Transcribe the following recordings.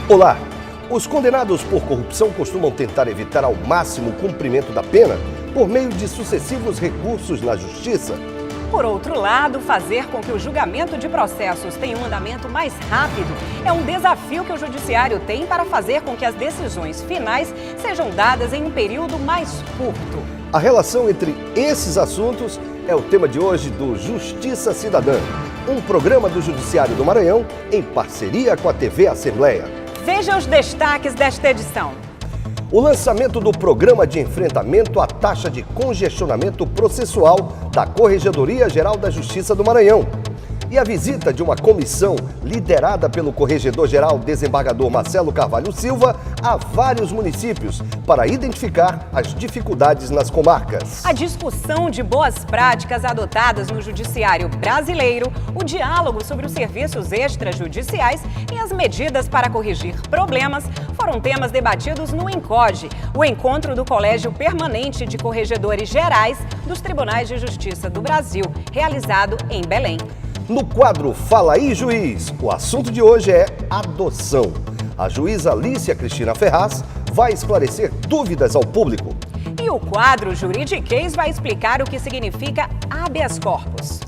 Olá! Os condenados por corrupção costumam tentar evitar ao máximo o cumprimento da pena por meio de sucessivos recursos na justiça. Por outro lado, fazer com que o julgamento de processos tenha um andamento mais rápido é um desafio que o judiciário tem para fazer com que as decisões finais sejam dadas em um período mais curto. A relação entre esses assuntos é o tema de hoje do Justiça Cidadã, um programa do Judiciário do Maranhão em parceria com a TV Assembleia. Veja os destaques desta edição. O lançamento do Programa de Enfrentamento à Taxa de Congestionamento Processual da Corregedoria Geral da Justiça do Maranhão. E a visita de uma comissão liderada pelo Corregedor-Geral Desembargador Marcelo Carvalho Silva a vários municípios para identificar as dificuldades nas comarcas. A discussão de boas práticas adotadas no judiciário brasileiro, o diálogo sobre os serviços extrajudiciais e as medidas para corrigir problemas foram temas debatidos no ENCOGE, o encontro do Colégio Permanente de Corregedores Gerais dos Tribunais de Justiça do Brasil, realizado em Belém. No quadro Fala aí, Juiz, o assunto de hoje é adoção. A juíza Alicia Cristina Ferraz vai esclarecer dúvidas ao público. E o quadro Juridiquês vai explicar o que significa habeas corpus.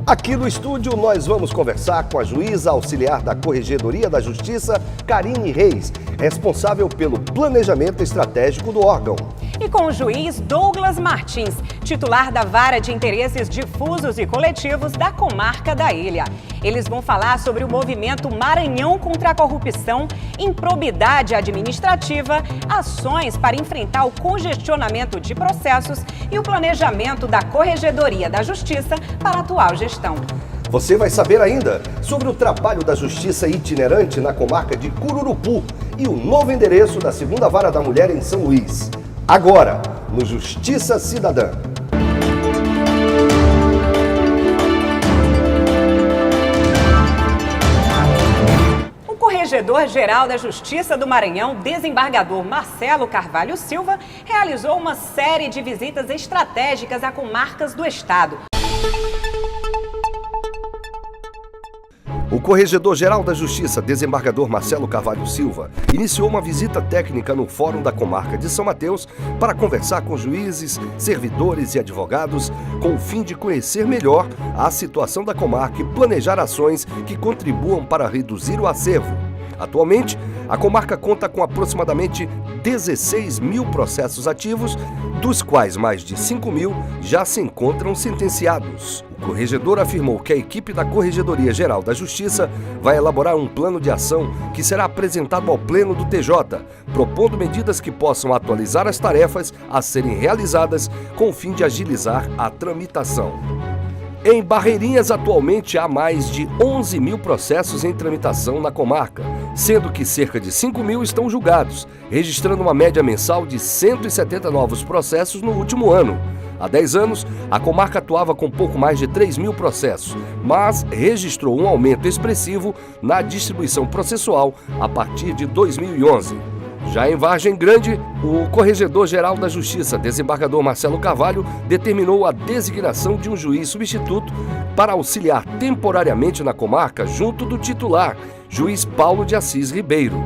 Aqui no estúdio nós vamos conversar com a juíza auxiliar da Corregedoria da Justiça, Karine Reis, responsável pelo planejamento estratégico do órgão. E com o juiz Douglas Martins, titular da Vara de Interesses Difusos e Coletivos da Comarca da Ilha. Eles vão falar sobre o movimento Maranhão contra a corrupção, improbidade administrativa, ações para enfrentar o congestionamento de processos e o planejamento da Corregedoria da Justiça para a atual gestão. Você vai saber ainda sobre o trabalho da Justiça itinerante na comarca de Cururupu e o novo endereço da 2ª Vara da Mulher em São Luís. Agora, no Justiça Cidadã. O Corregedor-Geral da Justiça do Maranhão, desembargador Marcelo Carvalho Silva, realizou uma série de visitas estratégicas a comarcas do estado. O Corregedor-Geral da Justiça, desembargador Marcelo Carvalho Silva, iniciou uma visita técnica no Fórum da Comarca de São Mateus para conversar com juízes, servidores e advogados com o fim de conhecer melhor a situação da comarca e planejar ações que contribuam para reduzir o acervo. Atualmente, a comarca conta com aproximadamente 16 mil processos ativos, dos quais mais de 5 mil já se encontram sentenciados. O corregedor afirmou que a equipe da Corregedoria Geral da Justiça vai elaborar um plano de ação que será apresentado ao Pleno do TJ, propondo medidas que possam atualizar as tarefas a serem realizadas com o fim de agilizar a tramitação. Em Barreirinhas, atualmente há mais de 11 mil processos em tramitação na comarca, sendo que cerca de 5 mil estão julgados, registrando uma média mensal de 170 novos processos no último ano. Há 10 anos, a comarca atuava com pouco mais de 3 mil processos, mas registrou um aumento expressivo na distribuição processual a partir de 2011. Já em Vargem Grande, o Corregedor-Geral da Justiça, desembargador Marcelo Carvalho, determinou a designação de um juiz substituto para auxiliar temporariamente na comarca junto do titular, juiz Paulo de Assis Ribeiro.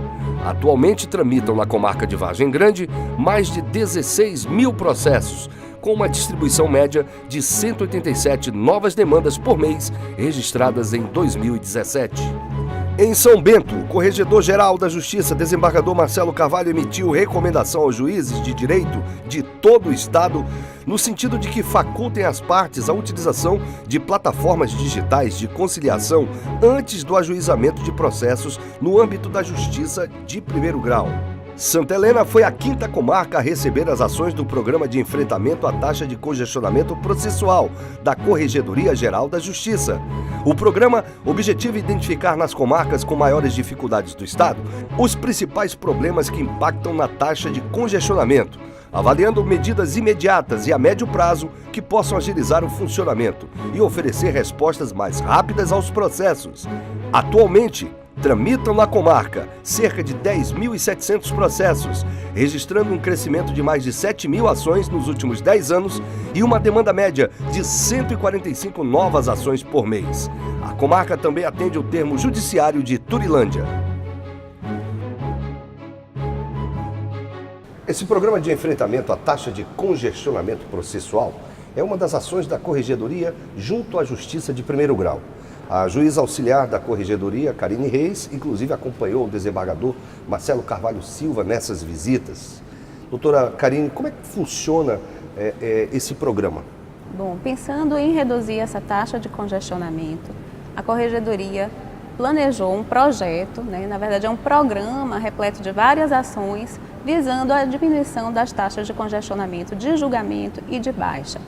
Atualmente tramitam na comarca de Vargem Grande mais de 16 mil processos, com uma distribuição média de 187 novas demandas por mês registradas em 2017. Em São Bento, o Corregedor-Geral da Justiça, desembargador Marcelo Carvalho, emitiu recomendação aos juízes de direito de todo o estado no sentido de que facultem as partes a utilização de plataformas digitais de conciliação antes do ajuizamento de processos no âmbito da Justiça de primeiro grau. Santa Helena foi a 5ª comarca a receber as ações do Programa de Enfrentamento à Taxa de Congestionamento Processual da Corregedoria Geral da Justiça. O programa objetiva identificar nas comarcas com maiores dificuldades do estado os principais problemas que impactam na taxa de congestionamento, avaliando medidas imediatas e a médio prazo que possam agilizar o funcionamento e oferecer respostas mais rápidas aos processos. Atualmente, tramitam na comarca cerca de 10.700 processos, registrando um crescimento de mais de 7 mil ações nos últimos 10 anos e uma demanda média de 145 novas ações por mês. A comarca também atende o termo judiciário de Turilândia. Esse programa de enfrentamento à taxa de congestionamento processual é uma das ações da Corregedoria junto à Justiça de Primeiro Grau. A juíza auxiliar da Corregedoria, Karine Reis, inclusive acompanhou o desembargador Marcelo Carvalho Silva nessas visitas. Doutora Karine, como é que funciona esse programa? Bom, pensando em reduzir essa taxa de congestionamento, a Corregedoria planejou um projeto, na verdade é um programa repleto de várias ações visando a diminuição das taxas de congestionamento de julgamento e de baixa.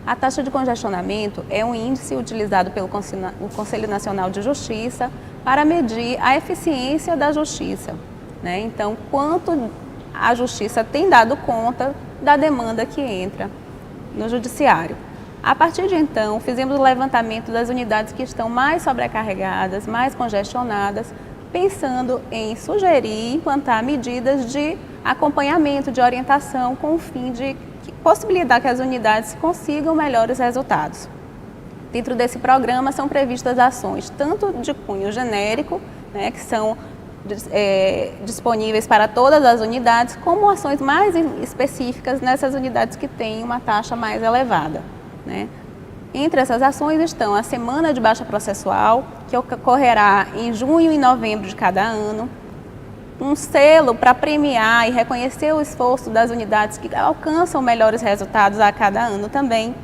A taxa de congestionamento é um índice utilizado pelo Conselho Nacional de Justiça para medir a eficiência da justiça. Então, quanto a justiça tem dado conta da demanda que entra no judiciário. A partir de então, fizemos o levantamento das unidades que estão mais sobrecarregadas, mais congestionadas, pensando em sugerir e implantar medidas de acompanhamento, de orientação, com o fim de possibilitar que as unidades consigam melhores resultados. Dentro desse programa são previstas ações tanto de cunho genérico, que são disponíveis para todas as unidades, como ações mais específicas nessas unidades que têm uma taxa mais elevada. Entre essas ações estão a Semana de Baixa Processual, que ocorrerá em junho e novembro de cada ano, um selo para premiar e reconhecer o esforço das unidades que alcançam melhores resultados a cada ano também,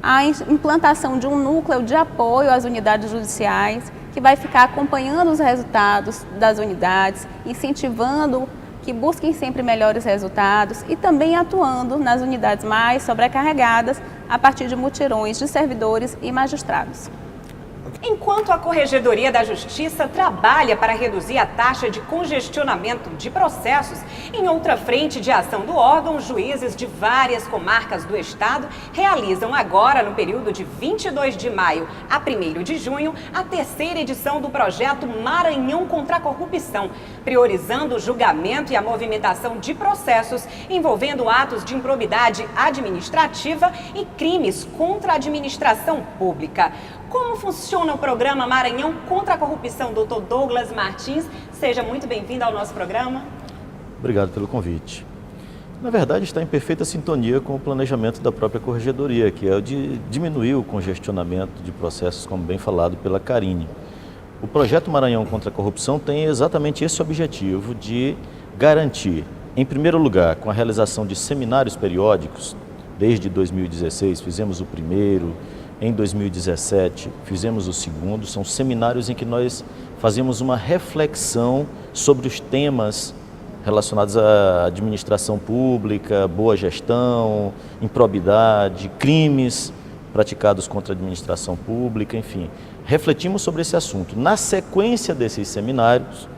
a implantação de um núcleo de apoio às unidades judiciais, que vai ficar acompanhando os resultados das unidades, incentivando que busquem sempre melhores resultados e também atuando nas unidades mais sobrecarregadas a partir de mutirões de servidores e magistrados. Enquanto a Corregedoria da Justiça trabalha para reduzir a taxa de congestionamento de processos, em outra frente de ação do órgão, juízes de várias comarcas do estado realizam agora, no período de 22 de maio a 1º de junho, a terceira edição do projeto Maranhão contra a Corrupção, priorizando o julgamento e a movimentação de processos envolvendo atos de improbidade administrativa e crimes contra a administração pública. Como funciona o programa Maranhão contra a Corrupção, Dr. Douglas Martins? Seja muito bem-vindo ao nosso programa. Obrigado pelo convite. Na verdade, está em perfeita sintonia com o planejamento da própria Corregedoria, que é o de diminuir o congestionamento de processos, como bem falado pela Karine. O projeto Maranhão contra a Corrupção tem exatamente esse objetivo de garantir, em primeiro lugar, com a realização de seminários periódicos, desde 2016 fizemos o primeiro, em 2017 fizemos o segundo, são seminários em que nós fazemos uma reflexão sobre os temas relacionados à administração pública, boa gestão, improbidade, crimes praticados contra a administração pública, enfim. Refletimos sobre esse assunto. Na sequência desses seminários,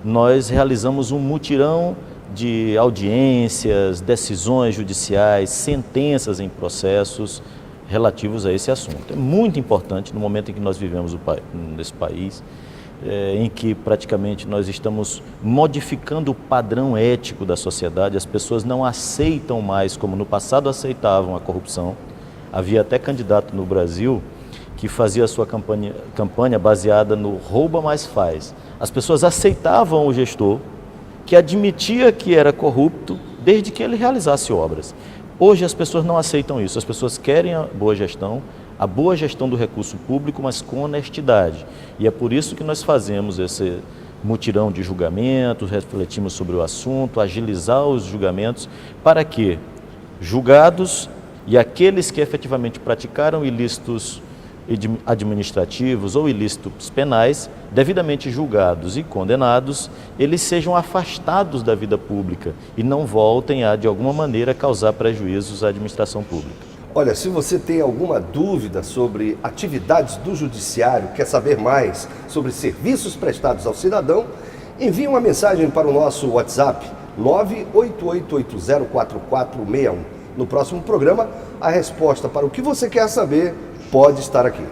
nós realizamos um mutirão de audiências, decisões judiciais, sentenças em processos relativos a esse assunto. É muito importante no momento em que nós vivemos nesse país, em que praticamente nós estamos modificando o padrão ético da sociedade, as pessoas não aceitam mais, como no passado aceitavam, a corrupção. Havia até candidato no Brasil que fazia a sua campanha baseada no rouba mais faz. As pessoas aceitavam o gestor que admitia que era corrupto desde que ele realizasse obras. Hoje as pessoas não aceitam isso, as pessoas querem a boa gestão do recurso público, mas com honestidade. E é por isso que nós fazemos esse mutirão de julgamentos, refletimos sobre o assunto, agilizar os julgamentos, para que julgados e aqueles que efetivamente praticaram ilícitos administrativos ou ilícitos penais, devidamente julgados e condenados, eles sejam afastados da vida pública e não voltem a, de alguma maneira, causar prejuízos à administração pública. Olha, se você tem alguma dúvida sobre atividades do Judiciário, quer saber mais sobre serviços prestados ao cidadão, envie uma mensagem para o nosso WhatsApp 988804461. No próximo programa, a resposta para o que você quer saber pode estar aqui.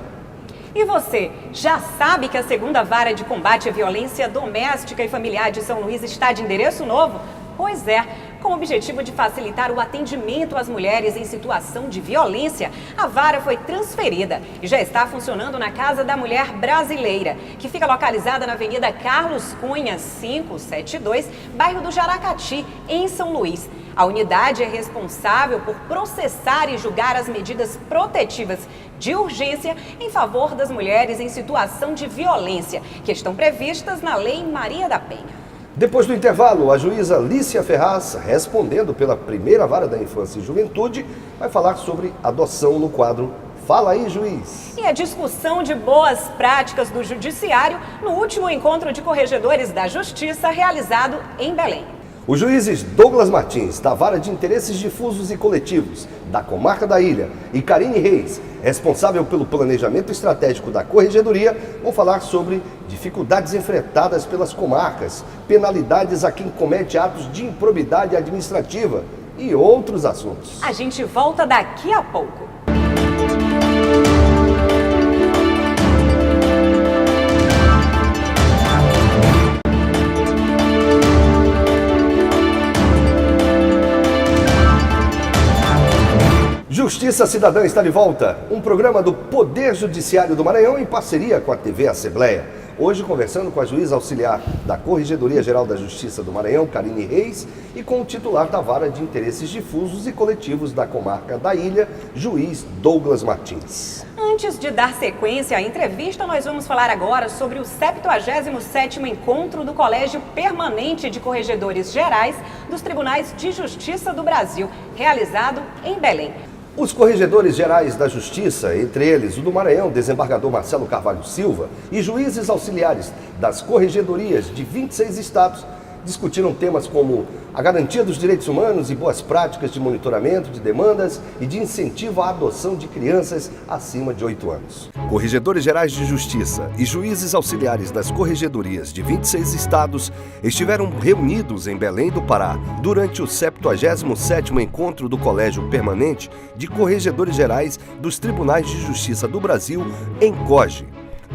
E você, já sabe que a 2ª Vara de Combate à Violência Doméstica e Familiar de São Luís está de endereço novo? Pois é, Com o objetivo de facilitar o atendimento às mulheres em situação de violência, a vara foi transferida e já está funcionando na Casa da Mulher Brasileira, que fica localizada na Avenida Carlos Cunha, 572, bairro do Jaracati, em São Luís. A unidade é responsável por processar e julgar as medidas protetivas de urgência em favor das mulheres em situação de violência, que estão previstas na Lei Maria da Penha. Depois do intervalo, a juíza Lícia Ferraz, respondendo pela primeira vara da infância e juventude, vai falar sobre adoção no quadro Fala aí, juiz. E a discussão de boas práticas do judiciário no último encontro de corregedores da Justiça realizado em Belém. Os juízes Douglas Martins, da Vara de Interesses Difusos e Coletivos da Comarca da Ilha, e Karine Reis, responsável pelo planejamento estratégico da Corregedoria, vão falar sobre dificuldades enfrentadas pelas comarcas, penalidades a quem comete atos de improbidade administrativa e outros assuntos. A gente volta daqui a pouco. Justiça Cidadã está de volta, um programa do Poder Judiciário do Maranhão em parceria com a TV Assembleia. Hoje conversando com a juíza auxiliar da Corregedoria Geral da Justiça do Maranhão, Karine Reis, e com o titular da Vara de Interesses Difusos e Coletivos da Comarca da Ilha, juiz Douglas Martins. Antes de dar sequência à entrevista, nós vamos falar agora sobre o 77º Encontro do Colégio Permanente de Corregedores Gerais dos Tribunais de Justiça do Brasil, realizado em Belém. Os corregedores gerais da Justiça, entre eles o do Maranhão, desembargador Marcelo Carvalho Silva, e juízes auxiliares das corregedorias de 26 estados, discutiram temas como a garantia dos direitos humanos e boas práticas de monitoramento de demandas e de incentivo à adoção de crianças acima de 8 anos. Corregedores gerais de Justiça e juízes auxiliares das corregedorias de 26 estados estiveram reunidos em Belém do Pará durante o 77º Encontro do Colégio Permanente de Corregedores Gerais dos Tribunais de Justiça do Brasil, em COGE.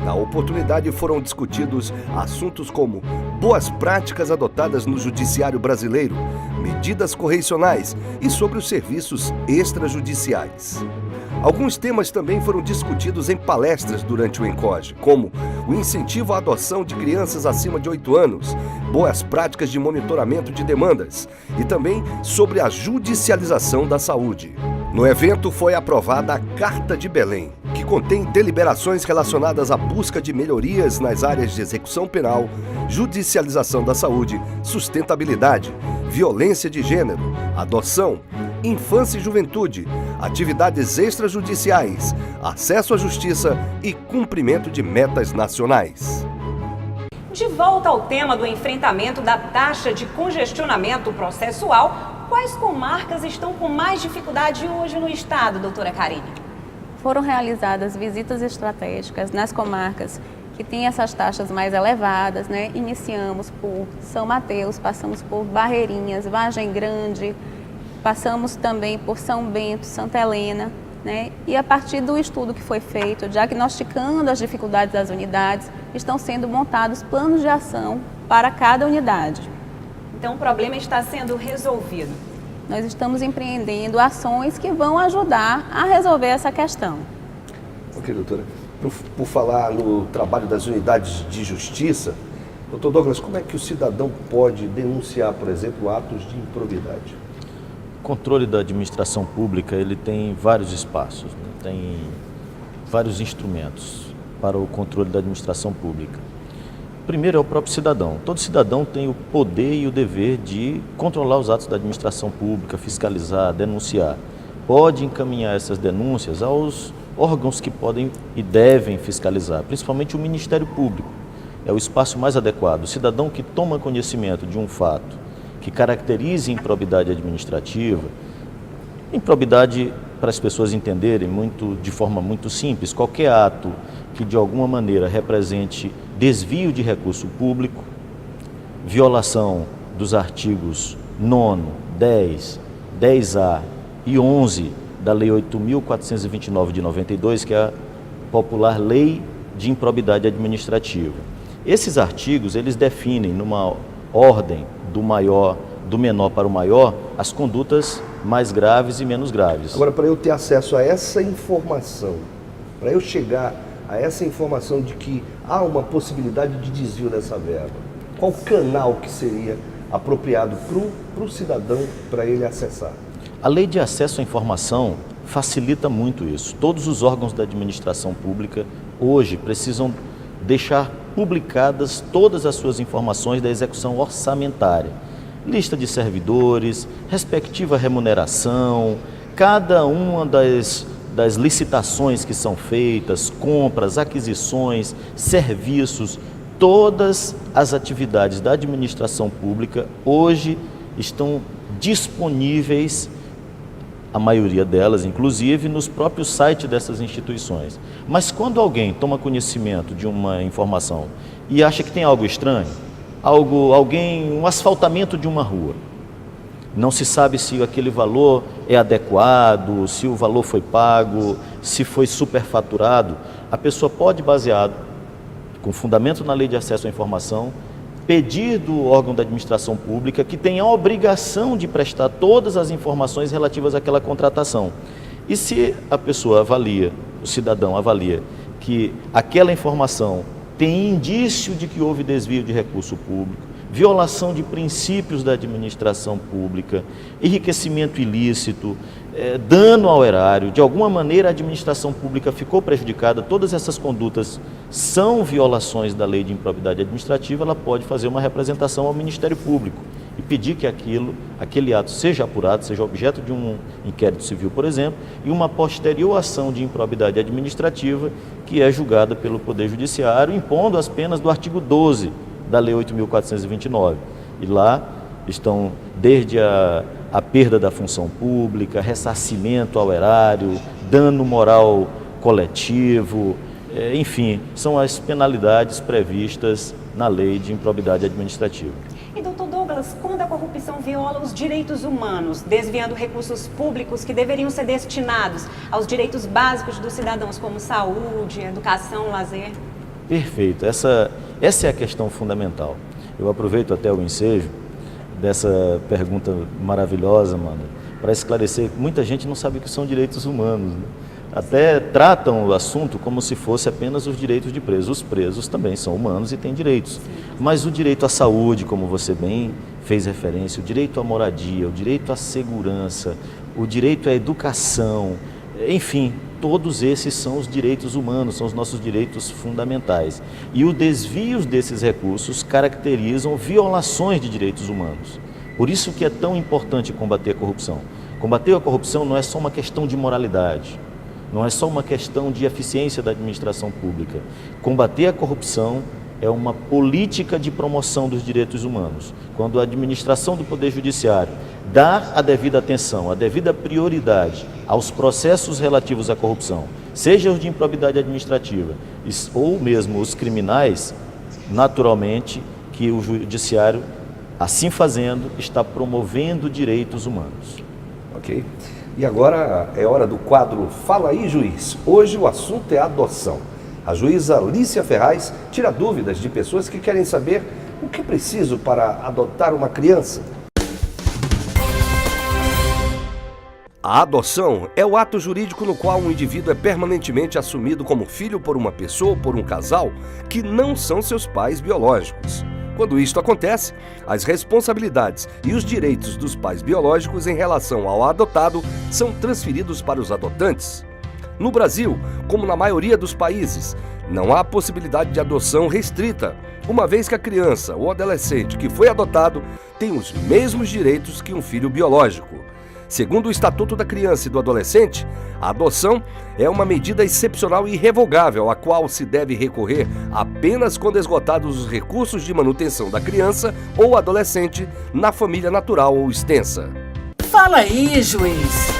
Na oportunidade foram discutidos assuntos como boas práticas adotadas no judiciário brasileiro, medidas correicionais e sobre os serviços extrajudiciais. Alguns temas também foram discutidos em palestras durante o ENCOGE, como o incentivo à adoção de crianças acima de 8 anos, boas práticas de monitoramento de demandas e também sobre a judicialização da saúde. No evento foi aprovada a Carta de Belém, que contém deliberações relacionadas à busca de melhorias nas áreas de execução penal, judicialização da saúde, sustentabilidade, violência de gênero, adoção, infância e juventude, atividades extrajudiciais, acesso à justiça e cumprimento de metas nacionais. De volta ao tema do enfrentamento da taxa de congestionamento processual, quais comarcas estão com mais dificuldade hoje no estado, doutora Karine? Foram realizadas visitas estratégicas nas comarcas que têm essas taxas mais elevadas, né? Iniciamos por São Mateus, passamos por Barreirinhas, Vargem Grande, passamos também por São Bento, Santa Helena, né? E a partir do estudo que foi feito, diagnosticando as dificuldades das unidades, estão sendo montados planos de ação para cada unidade. Então o problema está sendo resolvido. Nós estamos empreendendo ações que vão ajudar a resolver essa questão. Ok, doutora. Por falar no trabalho das unidades de justiça, doutor Douglas, como é que o cidadão pode denunciar, por exemplo, atos de improbidade? O controle da administração pública ele tem vários espaços, né? Tem vários instrumentos para o controle da administração pública. Primeiro é o próprio cidadão. Todo cidadão tem o poder e o dever de controlar os atos da administração pública, fiscalizar, denunciar. Pode encaminhar essas denúncias aos órgãos que podem e devem fiscalizar, principalmente o Ministério Público. É o espaço mais adequado. O cidadão que toma conhecimento de um fato que caracterize improbidade administrativa, improbidade, para as pessoas entenderem de forma muito simples, qualquer ato que de alguma maneira represente desvio de recurso público, violação dos artigos 9º, 10, 10A e 11 da Lei 8.429 de 92, que é a popular Lei de Improbidade Administrativa. Esses artigos, eles definem numa ordem do maior do menor para o maior as condutas mais graves e menos graves. Agora, para eu ter acesso a essa informação, para eu chegar a essa informação de que há uma possibilidade de desvio dessa verba, qual canal que seria apropriado para o cidadão para ele acessar? A lei de acesso à informação facilita muito isso. Todos os órgãos da administração pública hoje precisam deixar publicadas todas as suas informações da execução orçamentária. Lista de servidores, respectiva remuneração, cada uma das licitações que são feitas, compras, aquisições, serviços, todas as atividades da administração pública hoje estão disponíveis, a maioria delas, inclusive, nos próprios sites dessas instituições. Mas quando alguém toma conhecimento de uma informação e acha que tem algo estranho, um asfaltamento de uma rua, não se sabe se aquele valor é adequado, se o valor foi pago, se foi superfaturado, a pessoa pode, baseado com fundamento na lei de acesso à informação, pedir do órgão da administração pública que tenha a obrigação de prestar todas as informações relativas àquela contratação. E se a pessoa avalia, o cidadão avalia, que aquela informação tem indício de que houve desvio de recurso público, violação de princípios da administração pública, enriquecimento ilícito, dano ao erário, de alguma maneira a administração pública ficou prejudicada, todas essas condutas são violações da lei de improbidade administrativa, ela pode fazer uma representação ao Ministério Público e pedir que aquele ato seja apurado, seja objeto de um inquérito civil, por exemplo, e uma posterior ação de improbidade administrativa que é julgada pelo Poder Judiciário, impondo as penas do artigo 12 da Lei 8.429. E lá estão desde a perda da função pública, ressarcimento ao erário, dano moral coletivo, enfim, são as penalidades previstas na Lei de Improbidade Administrativa. E, doutor Douglas, quando a corrupção viola os direitos humanos, desviando recursos públicos que deveriam ser destinados aos direitos básicos dos cidadãos, como saúde, educação, lazer? Perfeito, essa é a questão fundamental. Eu aproveito até o ensejo dessa pergunta maravilhosa, mano, para esclarecer que muita gente não sabe o que são direitos humanos, né? Até tratam o assunto como se fosse apenas os direitos de presos. Os presos também são humanos e têm direitos. Mas o direito à saúde, como você bem fez referência, o direito à moradia, o direito à segurança, o direito à educação, enfim, todos esses são os direitos humanos, são os nossos direitos fundamentais. E os desvios desses recursos caracterizam violações de direitos humanos. Por isso que é tão importante combater a corrupção. Combater a corrupção não é só uma questão de moralidade, não é só uma questão de eficiência da administração pública. Combater a corrupção é uma política de promoção dos direitos humanos. Quando a administração do Poder Judiciário dá a devida atenção, a devida prioridade aos processos relativos à corrupção, seja os de improbidade administrativa ou mesmo os criminais, naturalmente que o Judiciário, assim fazendo, está promovendo direitos humanos. Ok. E agora é hora do quadro Fala aí, Juiz. Hoje o assunto é adoção. A juíza Lícia Ferraz tira dúvidas de pessoas que querem saber o que é preciso para adotar uma criança. A adoção é o ato jurídico no qual um indivíduo é permanentemente assumido como filho por uma pessoa ou por um casal que não são seus pais biológicos. Quando isto acontece, as responsabilidades e os direitos dos pais biológicos em relação ao adotado são transferidos para os adotantes. No Brasil, como na maioria dos países, não há possibilidade de adoção restrita, uma vez que a criança ou adolescente que foi adotado tem os mesmos direitos que um filho biológico. Segundo o Estatuto da Criança e do Adolescente, a adoção é uma medida excepcional e irrevogável, a qual se deve recorrer apenas quando esgotados os recursos de manutenção da criança ou adolescente na família natural ou extensa. Fala aí, juiz!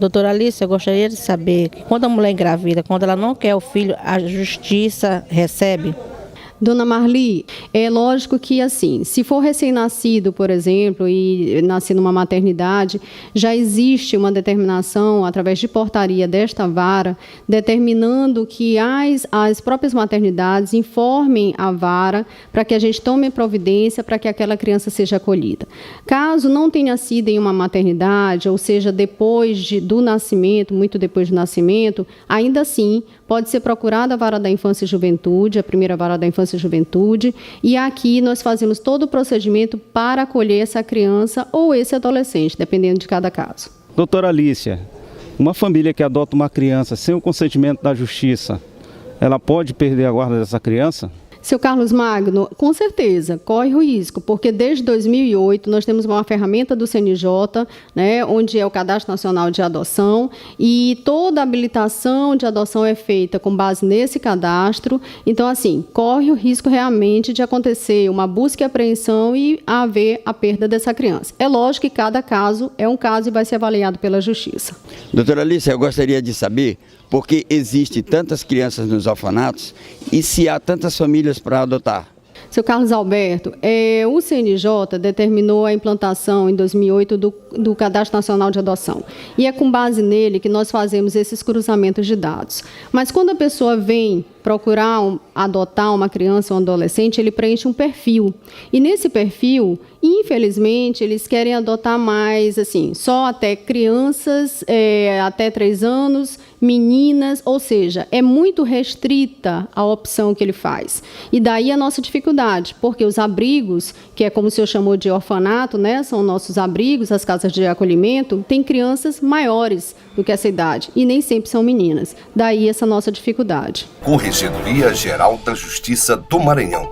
Doutora Alice, eu gostaria de saber que quando a mulher engravida, quando ela não quer o filho, a justiça recebe? Dona Marli, é lógico que, assim, se for recém-nascido, por exemplo, e nascer numa maternidade, já existe uma determinação, através de portaria desta vara, determinando que as próprias maternidades informem a vara para que a gente tome providência para que aquela criança seja acolhida. Caso não tenha sido em uma maternidade, ou seja, depois do nascimento, muito depois do nascimento, ainda assim, pode ser procurada a Vara da Infância e Juventude, a primeira Vara da Infância e Juventude, e aqui nós fazemos todo o procedimento para acolher essa criança ou esse adolescente, dependendo de cada caso. Doutora Alícia, uma família que adota uma criança sem o consentimento da justiça, ela pode perder a guarda dessa criança? Seu Carlos Magno, com certeza, corre o risco, porque desde 2008 nós temos uma ferramenta do CNJ, né, onde é o Cadastro Nacional de Adoção, e toda a habilitação de adoção é feita com base nesse cadastro. Então, assim, corre o risco realmente de acontecer uma busca e apreensão e haver a perda dessa criança. É lógico que cada caso é um caso e vai ser avaliado pela Justiça. Doutora Alícia, eu gostaria de saber por que existem tantas crianças nos orfanatos e se há tantas famílias para adotar. Seu Carlos Alberto, o CNJ determinou a implantação em 2008 do Cadastro Nacional de Adoção. E é com base nele que nós fazemos esses cruzamentos de dados. Mas quando a pessoa vem procurar adotar uma criança ou um adolescente, ele preenche um perfil. E nesse perfil, infelizmente, eles querem adotar mais, assim, só até crianças, até 3 anos, meninas, ou seja, é muito restrita a opção que ele faz. E daí a nossa dificuldade, porque os abrigos, que é como o senhor chamou de orfanato, né, são nossos abrigos, as casas de acolhimento, tem crianças maiores do que essa idade, e nem sempre são meninas. Daí essa nossa dificuldade. Corregedoria Geral da Justiça do Maranhão.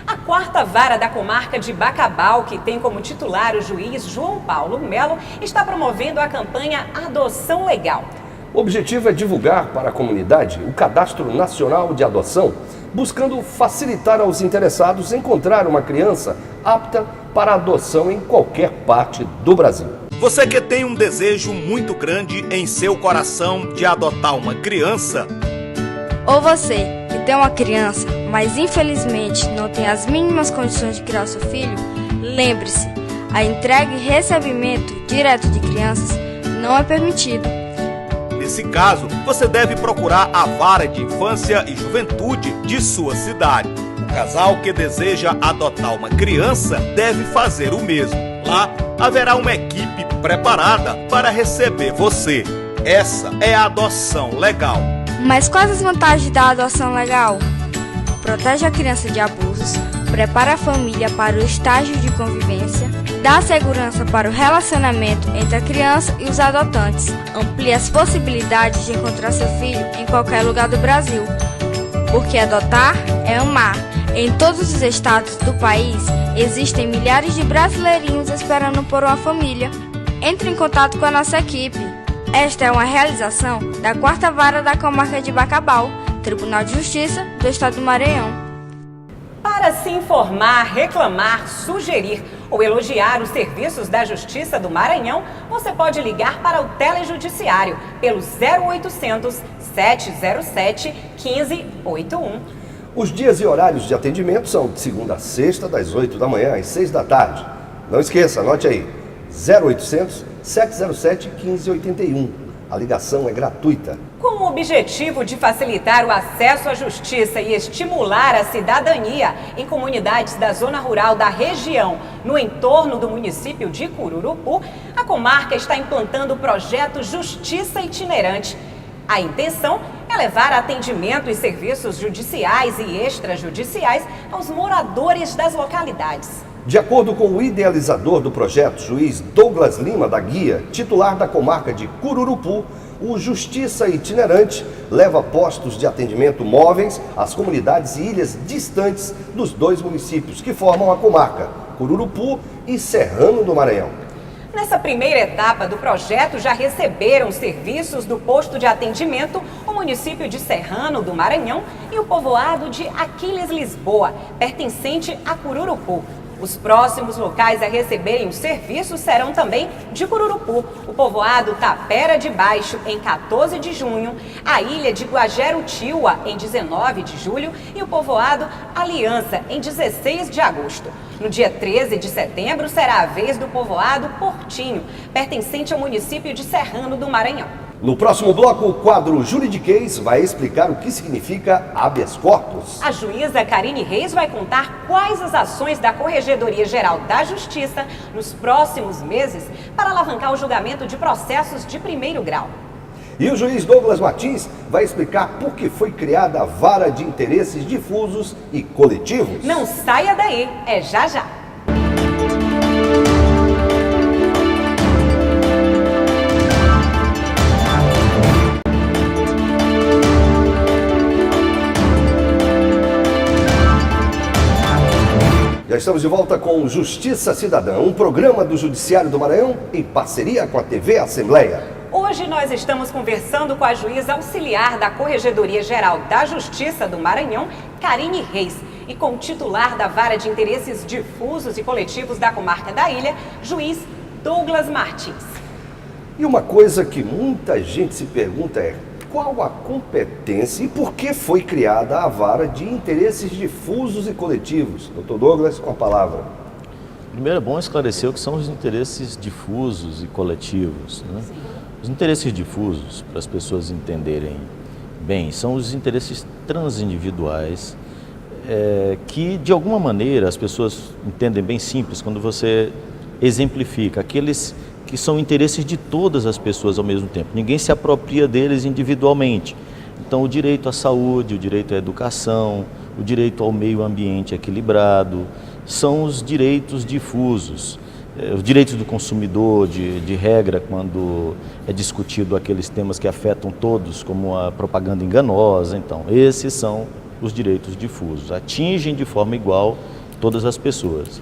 A 4ª Vara da Comarca de Bacabal, que tem como titular o juiz João Paulo Melo, está promovendo a campanha Adoção Legal. O objetivo é divulgar para a comunidade o Cadastro Nacional de Adoção, buscando facilitar aos interessados encontrar uma criança apta para adoção em qualquer parte do Brasil. Você que tem um desejo muito grande em seu coração de adotar uma criança, ou você que tem uma criança, mas infelizmente não tem as mínimas condições de criar seu filho, lembre-se, a entrega e recebimento direto de crianças não é permitido. Nesse caso, você deve procurar a Vara de Infância e Juventude de sua cidade. O casal que deseja adotar uma criança deve fazer o mesmo. Lá haverá uma equipe preparada para receber você. Essa é a adoção legal. Mas quais as vantagens da adoção legal? Protege a criança de abusos, prepara a família para o estágio de convivência, dá segurança para o relacionamento entre a criança e os adotantes, amplia as possibilidades de encontrar seu filho em qualquer lugar do Brasil. Porque adotar é amar. Em todos os estados do país, existem milhares de brasileirinhos esperando por uma família. Entre em contato com a nossa equipe. Esta é uma realização da 4ª Vara da Comarca de Bacabal, Tribunal de Justiça do Estado do Maranhão. Para se informar, reclamar, sugerir ou elogiar os serviços da Justiça do Maranhão, você pode ligar para o Telejudiciário pelo 0800 707 1581. Os dias e horários de atendimento são de segunda a sexta, das 8 da manhã às 6 da tarde. Não esqueça, anote aí, 0800 707 1581. A ligação é gratuita. Com o objetivo de facilitar o acesso à justiça e estimular a cidadania em comunidades da zona rural da região, no entorno do município de Cururupu, a comarca está implantando o projeto Justiça Itinerante. A intenção é levar atendimento e serviços judiciais e extrajudiciais aos moradores das localidades. De acordo com o idealizador do projeto, juiz Douglas Lima da Guia, titular da comarca de Cururupu, o Justiça Itinerante leva postos de atendimento móveis às comunidades e ilhas distantes dos 2 municípios que formam a comarca, Cururupu e Serrano do Maranhão. Nessa primeira etapa do projeto, já receberam serviços do posto de atendimento o município de Serrano do Maranhão e o povoado de Aquiles Lisboa, pertencente a Cururupu. Os próximos locais a receberem os serviços serão também de Cururupu, o povoado Tapera de Baixo, em 14 de junho, a ilha de Guajerutiuá, em 19 de julho, e o povoado Aliança, em 16 de agosto. No dia 13 de setembro será a vez do povoado Portinho, pertencente ao município de Serrano do Maranhão. No próximo bloco, o quadro Juridiquês vai explicar o que significa habeas corpus. A juíza Karine Reis vai contar quais as ações da Corregedoria Geral da Justiça nos próximos meses para alavancar o julgamento de processos de primeiro grau. E o juiz Douglas Martins vai explicar por que foi criada a Vara de Interesses Difusos e Coletivos. Não saia daí, é já já. Já estamos de volta com Justiça Cidadã, um programa do Judiciário do Maranhão em parceria com a TV Assembleia. Hoje nós estamos conversando com a juíza auxiliar da Corregedoria Geral da Justiça do Maranhão, Karine Reis, e com o titular da Vara de Interesses Difusos e Coletivos da Comarca da Ilha, juiz Douglas Martins. E uma coisa que muita gente se pergunta é: qual a competência e por que foi criada a Vara de Interesses Difusos e Coletivos? Dr. Douglas, com a palavra. Primeiro é bom esclarecer o que são os interesses difusos e coletivos, né? Os interesses difusos, para as pessoas entenderem bem, são os interesses transindividuais que, de alguma maneira, as pessoas entendem bem simples quando você exemplifica aqueles que são interesses de todas as pessoas ao mesmo tempo. Ninguém se apropria deles individualmente. Então, o direito à saúde, o direito à educação, o direito ao meio ambiente equilibrado, são os direitos difusos. Os direitos do consumidor, de regra, quando é discutido aqueles temas que afetam todos, como a propaganda enganosa. Então, esses são os direitos difusos. Atingem de forma igual todas as pessoas.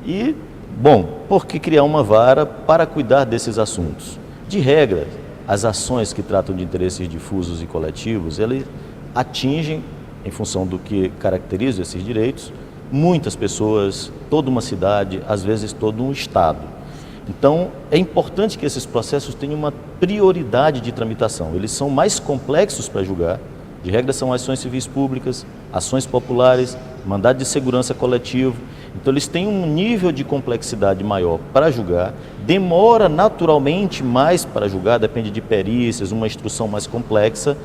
E bom, por que criar uma vara para cuidar desses assuntos? De regra, as ações que tratam de interesses difusos e coletivos, elas atingem, em função do que caracteriza esses direitos, muitas pessoas, toda uma cidade, às vezes todo um estado. Então, é importante que esses processos tenham uma prioridade de tramitação. Eles são mais complexos para julgar. De regra, são ações civis públicas, ações populares, mandado de segurança coletivo. Então, eles têm um nível de complexidade maior para julgar, demora naturalmente mais para julgar, depende de perícias, uma instrução mais complexa,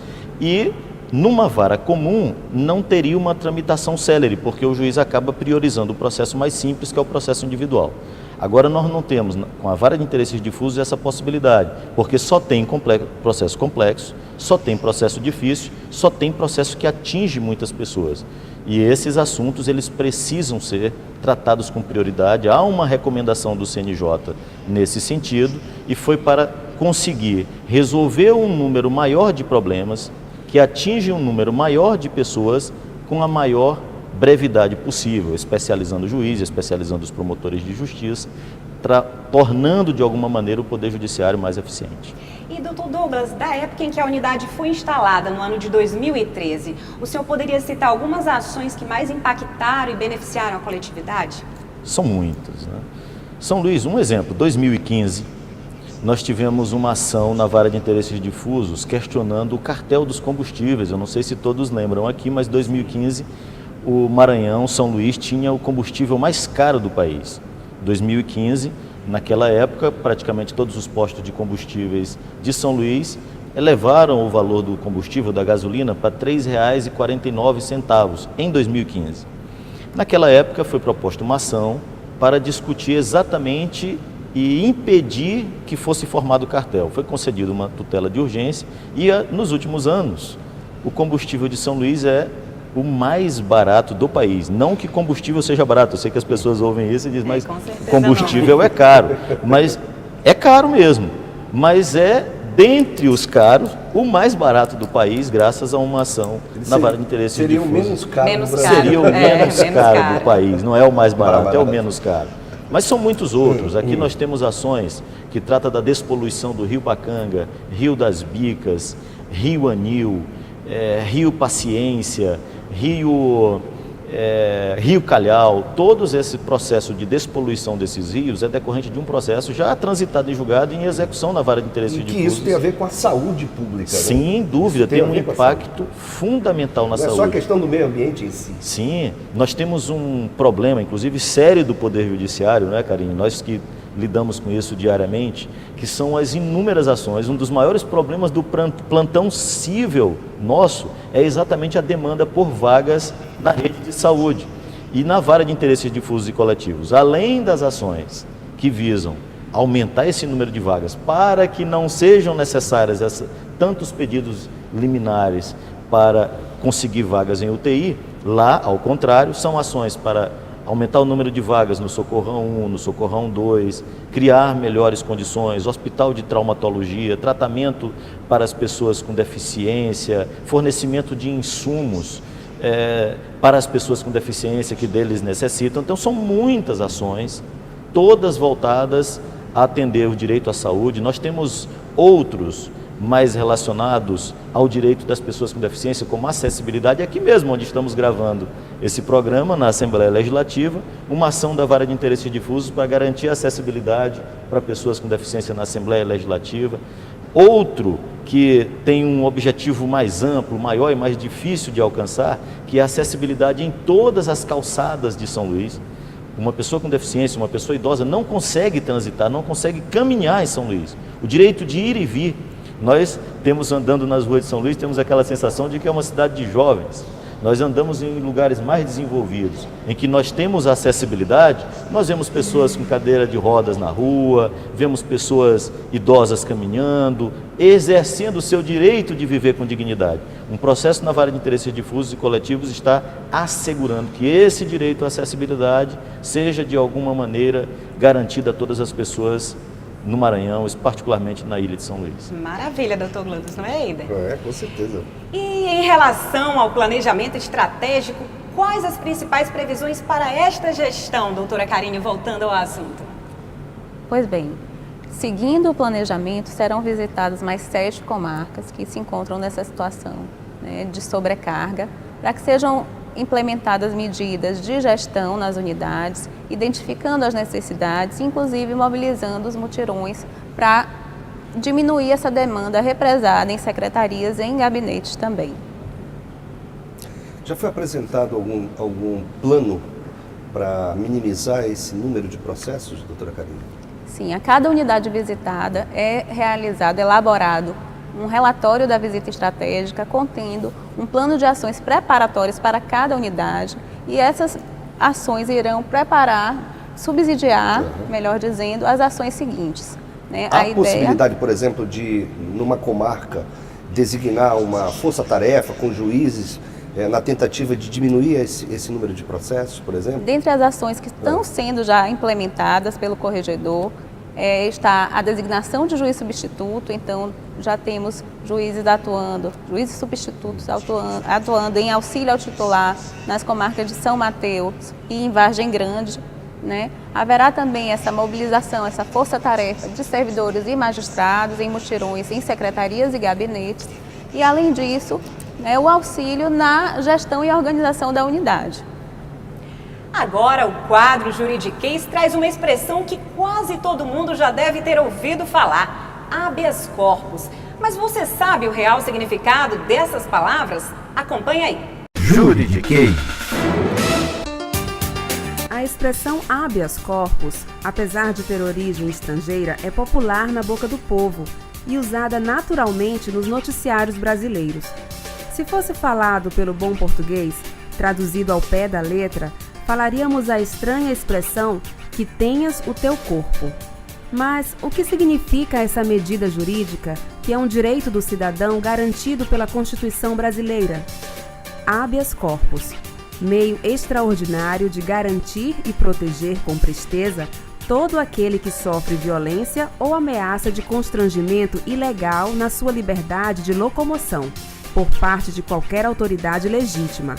e numa vara comum não teria uma tramitação célere, porque o juiz acaba priorizando o processo mais simples, que é o processo individual. Agora nós não temos, com a vara de interesses difusos, essa possibilidade, porque só tem processo complexo, só tem processo difícil, só tem processo que atinge muitas pessoas. E esses assuntos, eles precisam ser tratados com prioridade. Há uma recomendação do CNJ nesse sentido, e foi para conseguir resolver um número maior de problemas, que atinge um número maior de pessoas com a maior brevidade possível, especializando o juiz, especializando os promotores de justiça, tornando de alguma maneira o Poder Judiciário mais eficiente. E, doutor Douglas, da época em que a unidade foi instalada, no ano de 2013, o senhor poderia citar algumas ações que mais impactaram e beneficiaram a coletividade? São muitas, né? São Luís, um exemplo, 2015, nós tivemos uma ação na Vara de Interesses Difusos questionando o cartel dos combustíveis. Eu não sei se todos lembram aqui, mas em 2015 o Maranhão, São Luís, tinha o combustível mais caro do país. 2015, naquela época, praticamente todos os postos de combustíveis de São Luís elevaram o valor do combustível, da gasolina, para R$ 3,49 em 2015. Naquela época foi proposta uma ação para discutir exatamente e impedir que fosse formado o cartel. Foi concedida uma tutela de urgência e, nos últimos anos, o combustível de São Luís é o mais barato do país. Não que combustível seja barato, eu sei que as pessoas ouvem isso e dizem, mas combustível é caro. Mas é caro mesmo, mas é, dentre os caros, o mais barato do país, graças a uma ação na Vara de Interesses Difusos. Seria o menos caro. Seria o menos caro do país, não é o mais barato, é o menos caro. Mas são muitos outros. Aqui nós temos ações que tratam da despoluição do Rio Pacanga, Rio das Bicas, Rio Anil, Rio Paciência, Rio Rio Calhau, todo esse processo de despoluição desses rios é decorrente de um processo já transitado em julgado e em execução na vara de interesse e que difusos. isso tem a ver com a saúde pública, Sem dúvida, tem um impacto fundamental na saúde. Não é só a questão do meio ambiente em si. Sim, nós temos um problema, inclusive sério do Poder Judiciário, né, Karine? Nós que lidamos com isso diariamente, que são as inúmeras ações. Um dos maiores problemas do plantão cível nosso é exatamente a demanda por vagas na rede de saúde e na vara de interesses difusos e coletivos. Além das ações que visam aumentar esse número de vagas para que não sejam necessárias tantos pedidos liminares para conseguir vagas em UTI, lá, ao contrário, são ações para aumentar o número de vagas no Socorrão 1, no Socorrão 2, criar melhores condições, hospital de traumatologia, tratamento para as pessoas com deficiência, fornecimento de insumos para as pessoas com deficiência que deles necessitam. Então são muitas ações, todas voltadas a atender o direito à saúde. Nós temos outros mais relacionados ao direito das pessoas com deficiência, como acessibilidade. Aqui mesmo, onde estamos gravando esse programa, na Assembleia Legislativa, uma ação da Vara de Interesses Difusos para garantir a acessibilidade para pessoas com deficiência na Assembleia Legislativa. Outro que tem um objetivo mais amplo, maior e mais difícil de alcançar, que é a acessibilidade em todas as calçadas de São Luís. Uma pessoa com deficiência, uma pessoa idosa não consegue transitar, não consegue caminhar em São Luís. O direito de ir e vir. Nós temos, andando nas ruas de São Luís, temos aquela sensação de que é uma cidade de jovens. Nós andamos em lugares mais desenvolvidos, em que nós temos acessibilidade. Nós vemos pessoas com cadeira de rodas na rua, vemos pessoas idosas caminhando, exercendo o seu direito de viver com dignidade. Um processo na Vara de Interesses Difusos e Coletivos está assegurando que esse direito à acessibilidade seja de alguma maneira garantido a todas as pessoas no Maranhão, particularmente na ilha de São Luís. Maravilha, doutor Glandos, não é, Eider? Com certeza. E em relação ao planejamento estratégico, quais as principais previsões para esta gestão, doutora Karine, voltando ao assunto? Pois bem, seguindo o planejamento, serão visitadas mais 7 comarcas que se encontram nessa situação, né, de sobrecarga, para que sejam implementadas medidas de gestão nas unidades, identificando as necessidades, inclusive mobilizando os mutirões para diminuir essa demanda represada em secretarias e em gabinetes também. Já foi apresentado algum plano para minimizar esse número de processos, doutora Karine? Sim, a cada unidade visitada é elaborado um relatório da visita estratégica contendo um plano de ações preparatórias para cada unidade, e essas ações irão subsidiar, melhor dizendo, as ações seguintes. Né? Há possibilidade, por exemplo, de, numa comarca, designar uma força-tarefa com juízes na tentativa de diminuir esse número de processos, por exemplo? Dentre as ações que estão sendo já implementadas pelo corregedor, está a designação de juiz substituto. Então já temos juízes substitutos atuando em auxílio ao titular nas comarcas de São Mateus e em Vargem Grande. Né? Haverá também essa mobilização, essa força-tarefa de servidores e magistrados em mutirões em secretarias e gabinetes, e além disso, o auxílio na gestão e organização da unidade. Agora, o quadro Juridiquês traz uma expressão que quase todo mundo já deve ter ouvido falar: habeas corpus. Mas você sabe o real significado dessas palavras? Acompanhe aí. Juridiquês. A expressão habeas corpus, apesar de ter origem estrangeira, é popular na boca do povo e usada naturalmente nos noticiários brasileiros. Se fosse falado pelo bom português, traduzido ao pé da letra, falaríamos a estranha expressão que tenhas o teu corpo. Mas o que significa essa medida jurídica, que é um direito do cidadão garantido pela Constituição brasileira? Habeas corpus, meio extraordinário de garantir e proteger com presteza todo aquele que sofre violência ou ameaça de constrangimento ilegal na sua liberdade de locomoção, por parte de qualquer autoridade legítima.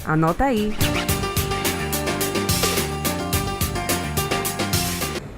Anota aí.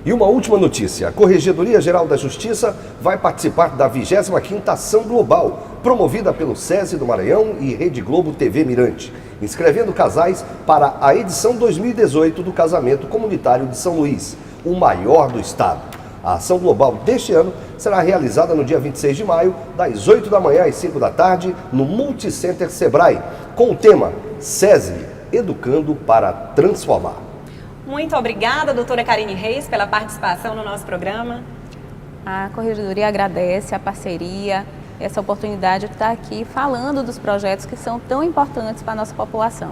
E uma última notícia, a Corregedoria Geral da Justiça vai participar da 25ª Ação Global, promovida pelo SESI do Maranhão e Rede Globo TV Mirante, inscrevendo casais para a edição 2018 do Casamento Comunitário de São Luís, o maior do estado. A ação global deste ano será realizada no dia 26 de maio, das 8 da manhã às 5 da tarde, no Multicenter Sebrae, com o tema SESI, Educando para Transformar. Muito obrigada, doutora Karine Reis, pela participação no nosso programa. A Corregedoria agradece a parceria, essa oportunidade de estar aqui falando dos projetos que são tão importantes para a nossa população.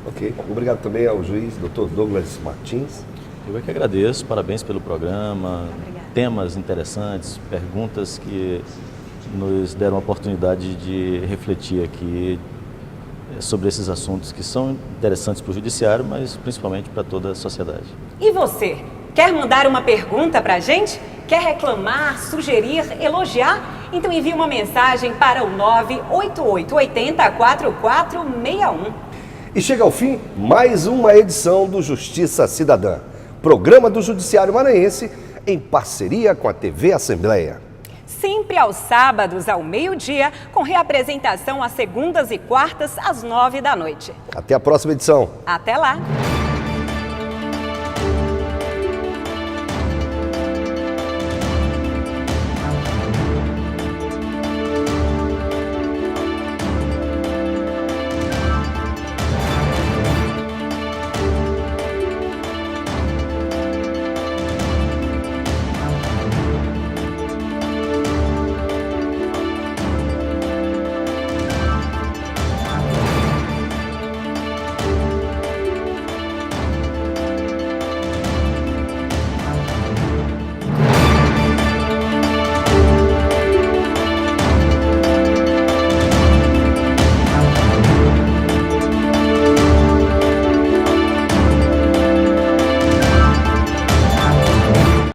Ok, obrigado também ao juiz, doutor Douglas Martins. Eu é que agradeço, parabéns pelo programa, temas interessantes, perguntas que nos deram a oportunidade de refletir aqui sobre esses assuntos que são interessantes para o judiciário, mas principalmente para toda a sociedade. E você, quer mandar uma pergunta para a gente? Quer reclamar, sugerir, elogiar? Então envie uma mensagem para o 988804461. E chega ao fim mais uma edição do Justiça Cidadã, programa do Judiciário Maranhense em parceria com a TV Assembleia. Sempre aos sábados ao meio-dia, com reapresentação às segundas e quartas às 9 da noite. Até a próxima edição. Até lá!